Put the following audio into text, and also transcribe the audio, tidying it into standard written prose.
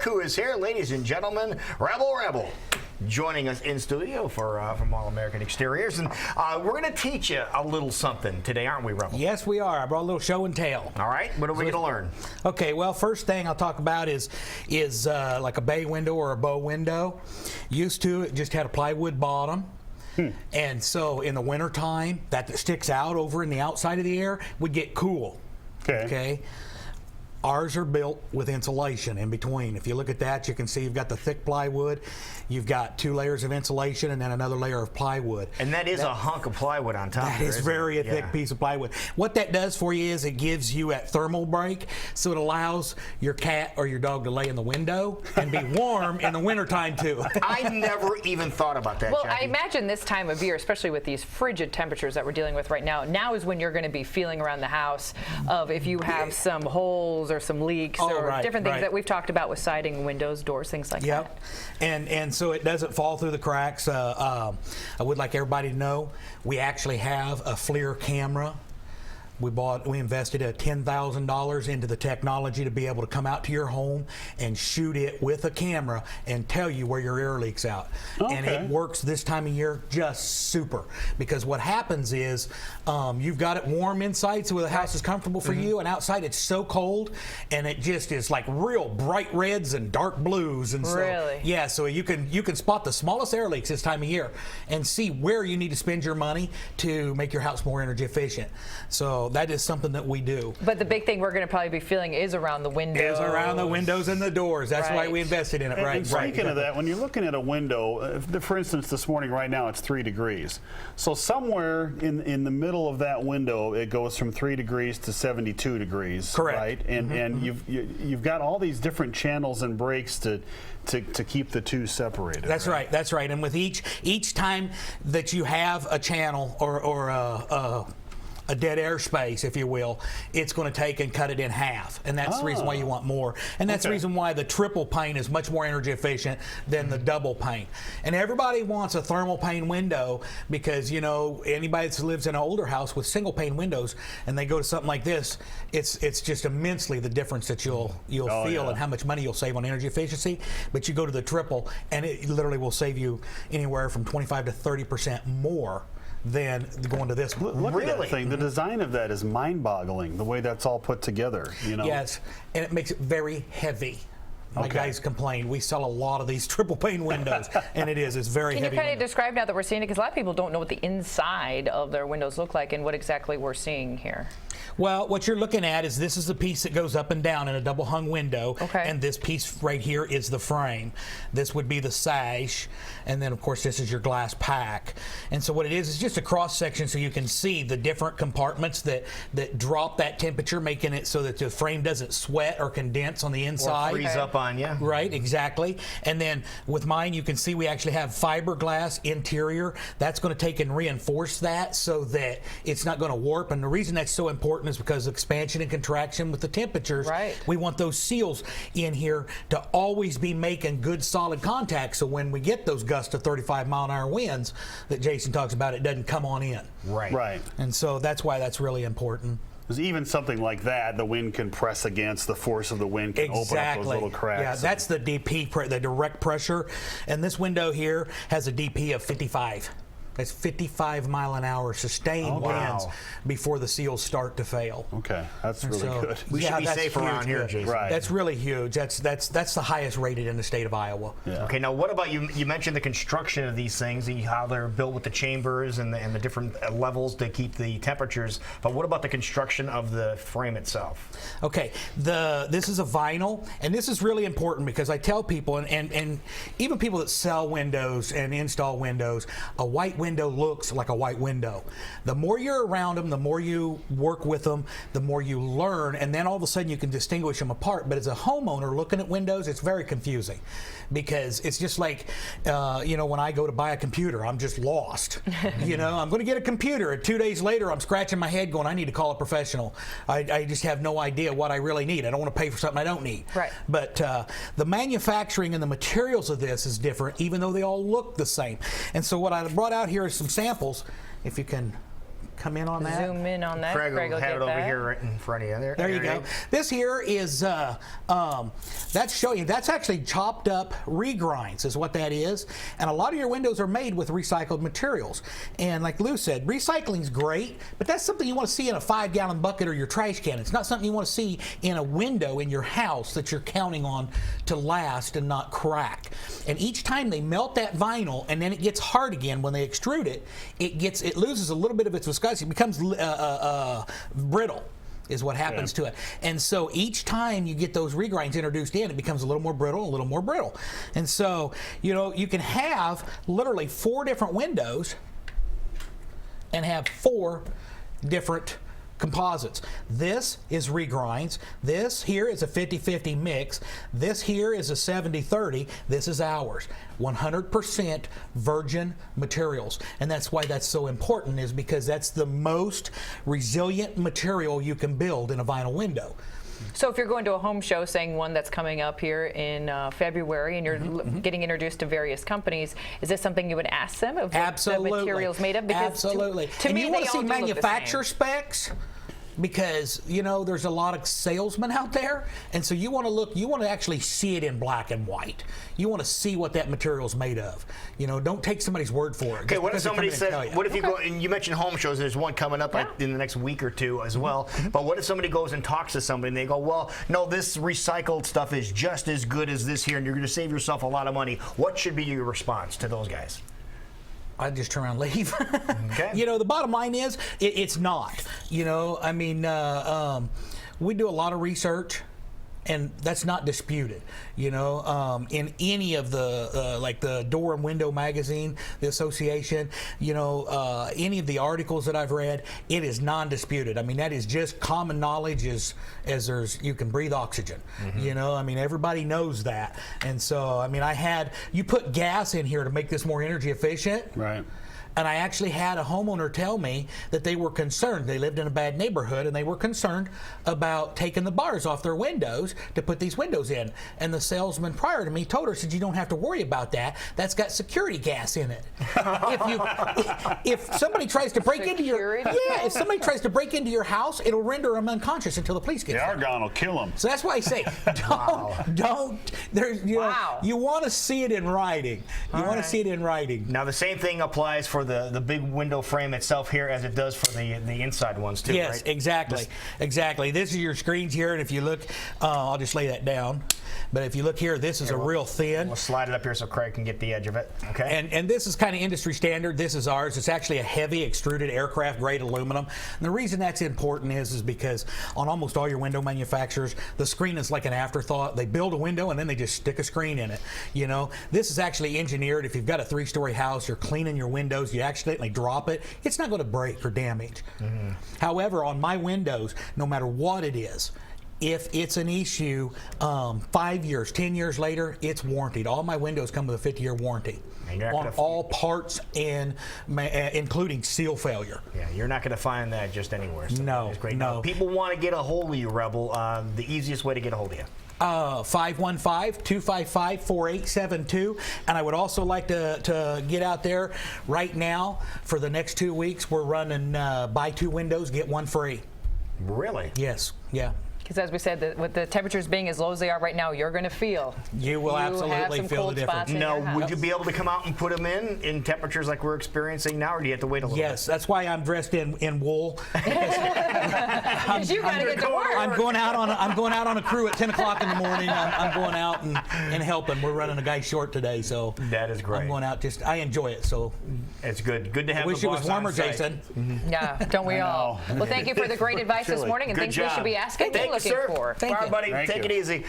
who is here, ladies and gentlemen, Rebel. Joining us in studio from All American Exteriors, and we're going to teach you a little something today, aren't we, Rebel? Yes, we are. I brought a little show and tell. All right, what are we going to learn? Okay, well, first thing I'll talk about is like a bay window or a bow window. Used to, it just had a plywood bottom. And so in the wintertime, that sticks out over in the outside of the air would get cool. Okay. Ours are built with insulation in between. If you look at that, you can see you've got the thick plywood, you've got 2 layers of insulation, and then another layer of plywood. And that is a hunk of plywood on top. That is very thick piece of plywood. What that does for you is it gives you a thermal break, so it allows your cat or your dog to lay in the window and be warm in the wintertime too. I never even thought about that, Well, Jackie. I imagine this time of year, especially with these frigid temperatures that we're dealing with right now is when you're going to be feeling around the house of if you have some holes or some leaks different things that we've talked about with siding, windows, doors, things like that. And so it doesn't fall through the cracks. I would like everybody to know we actually have a FLIR camera. We invested $10,000 into the technology to be able to come out to your home and shoot it with a camera and tell you where your air leaks out. And it works this time of year just super, because what happens is you've got it warm inside so the house is comfortable for you, and outside it's so cold, and it just is like real bright reds and dark blues. And so so you can spot the smallest air leaks this time of year and see where you need to spend your money to make your house more energy efficient. So that is something that we do. But the big thing we're going to probably be feeling is around the windows. Is around the windows and the doors. That's why we invested in it. And speaking of that, when you're looking at a window, for instance, this morning right now it's 3 degrees. So somewhere in the middle of that window, it goes from 3 degrees to 72 degrees. Correct. Right? And you've got all these different channels and breaks to keep the two separated. That's right. That's right. And with each time that you have a channel or a dead airspace, if you will, it's going to take and cut it in half. And that's the reason why you want more. And that's the reason why the triple pane is much more energy efficient than the double pane. And everybody wants a thermal pane window because, you know, anybody that lives in an older house with single pane windows and they go to something like this, it's just immensely the difference that you'll feel and how much money you'll save on energy efficiency. But you go to the triple and it literally will save you anywhere from 25 to 30% more than going to this. Look at that thing. The design of that is mind-boggling, the way that's all put together. You know? Yes, and it makes it very heavy. My guys complain. We sell a lot of these triple pane windows, and it's very heavy. Can you kind of describe now that we're seeing it? Because a lot of people don't know what the inside of their windows look like and what exactly we're seeing here. Well, what you're looking at is this is the piece that goes up and down in a double hung window, and this piece right here is the frame. This would be the sash, and then of course this is your glass pack. And so what it is just a cross section so you can see the different compartments that drop that temperature, making it so that the frame doesn't sweat or condense on the inside. Or freeze up on you. Right, exactly. And then with mine, you can see we actually have fiberglass interior. That's going to take and reinforce that so that it's not going to warp. And the reason that's so important is because of expansion and contraction with the temperatures. We want those seals in here to always be making good solid contact so when we get those gusts of 35-mile-an-hour winds that Jason talks about, it doesn't come on in. Right. And so that's why that's really important. Because even something like that, the wind can press against, the force of the wind can open up those little cracks. Yeah, that's the DP, the direct pressure. And this window here has a DP of 55. That's 55-mile-an-hour sustained winds before the seals start to fail. Okay, that's really good. We should be safe around here, Jason. That's really huge. That's the highest rated in the state of Iowa. Okay, now what about you mentioned the construction of these things, how they're built with the chambers and the different levels to keep the temperatures, but what about the construction of the frame itself? Okay, this is a vinyl, and this is really important because I tell people, and even people that sell windows and install windows, a white window looks like a white window. The more you're around them, the more you work with them, the more you learn, and then all of a sudden you can distinguish them apart. But as a homeowner looking at windows, it's very confusing because it's just like, when I go to buy a computer, I'm just lost. I'm going to get a computer, and 2 days later I'm scratching my head going, I need to call a professional. I just have no idea what I really need. I don't want to pay for something I don't need. But the manufacturing and the materials of this is different, even though they all look the same. And so what I brought out here is some samples, if you can come in on that? Zoom in on that. Craig will will have get it over that. here right in front of you. There you go. This here is that's showing you that's actually chopped up regrinds is what that is, and a lot of your windows are made with recycled materials. And like Lou said, recycling's great, but that's something you want to see in a 5-gallon bucket or your trash can. It's not something you want to see in a window in your house that you're counting on to last and not crack. And each time they melt that vinyl and then it gets hard again when they extrude it, it loses a little bit of its viscosity. It becomes brittle is what happens to it. And so each time you get those regrinds introduced in, it becomes a little more brittle. And so, you know, you can have literally 4 different windows and have 4 different composites. This is regrinds. This here is a 50-50 mix. This here is a 70-30. This is ours. 100% virgin materials. And that's why that's so important, is because that's the most resilient material you can build in a vinyl window. So if you're going to a home show, saying one that's coming up here in February, and you're getting introduced to various companies, is this something you would ask them of what the material's made of? Because Absolutely. To and me, you want they to all see do look the manufacturer same. specs, because you know there's a lot of salesmen out there, and so you want to actually see it in black and white. You want to see what that material's made of. You know, don't take somebody's word for it. Okay, what if somebody says, what if you Okay. go, and you mentioned home shows, there's one coming up like, in the next week or 2 as well, but what if somebody goes and talks to somebody and they go, well, no, this recycled stuff is just as good as this here and you're going to save yourself a lot of money. What should be your response to those guys? I'd just turn around and leave. Okay. You know, the bottom line is, it's not. You know, I mean, we do a lot of research, and that's not disputed. You know, in any of the, like the Door and Window magazine, the association, you know, any of the articles that I've read, it is non-disputed. I mean, that is just common knowledge as you can breathe oxygen. You know, I mean, everybody knows that. And so, I mean, you put gas in here to make this more energy efficient. Right. And I actually had a homeowner tell me that they were concerned. They lived in a bad neighborhood, and they were concerned about taking the bars off their windows to put these windows in. And the salesman prior to me told her, said, you don't have to worry about that. That's got security gas in it. If somebody tries to break into your if somebody tries to break into your house, it'll render them unconscious until the police get The there. argon will kill them. So that's why I say, don't. There's, you know, you want to see it in writing. You want to see it in writing. Now, the same thing applies for the big window frame itself here as it does for the inside ones too, Yes, right? exactly. Exactly. This is your screens here, and if you look, I'll just lay that down. But if you look here, this is a real thin. We'll slide it up here so Craig can get the edge of it, okay? And this is kind of industry standard. This is ours. It's actually a heavy extruded aircraft grade aluminum. And the reason that's important is because on almost all your window manufacturers, the screen is like an afterthought. They build a window and then they just stick a screen in it. You know, this is actually engineered. If you've got a 3-story house, you're cleaning your windows, you accidentally drop it, it's not going to break or damage. However, on my windows, no matter what it is, if it's an issue, 5 years, 10 years later, it's warranted. All my windows come with a 50-year warranty on all parts, and including seal failure. Yeah, you're not going to find that just anywhere. So No, that's great. no. Now, people want to get a hold of you, Rebel. The easiest way to get a hold of you. 515-255-4872. And I would also like to get out there right now. For the next 2 weeks, we're running buy 2 windows, get 1 free. Really? Yes, yeah. Because as we said, with the temperatures being as low as they are right now, you're going to feel. You will absolutely have some feel cold the difference. spots in Now, your would house. you be able to come out and put them in temperatures like we're experiencing now, or do you have to wait a little Yes, that's why I'm dressed in wool. Because you got to get to work. I'm going out on a crew at 10 o'clock in the morning. I'm going out and helping. We're running a guy short today, so That is great. I'm going out. I enjoy it. So It's good. Good to have I wish the it was boss warmer, on site. Jason. Yeah, don't we all? Well, thank you for the great advice this morning and Good things we job. should be asking and Thank you, looking sir. for. Thank All right, you. buddy. Thank Take you. it easy.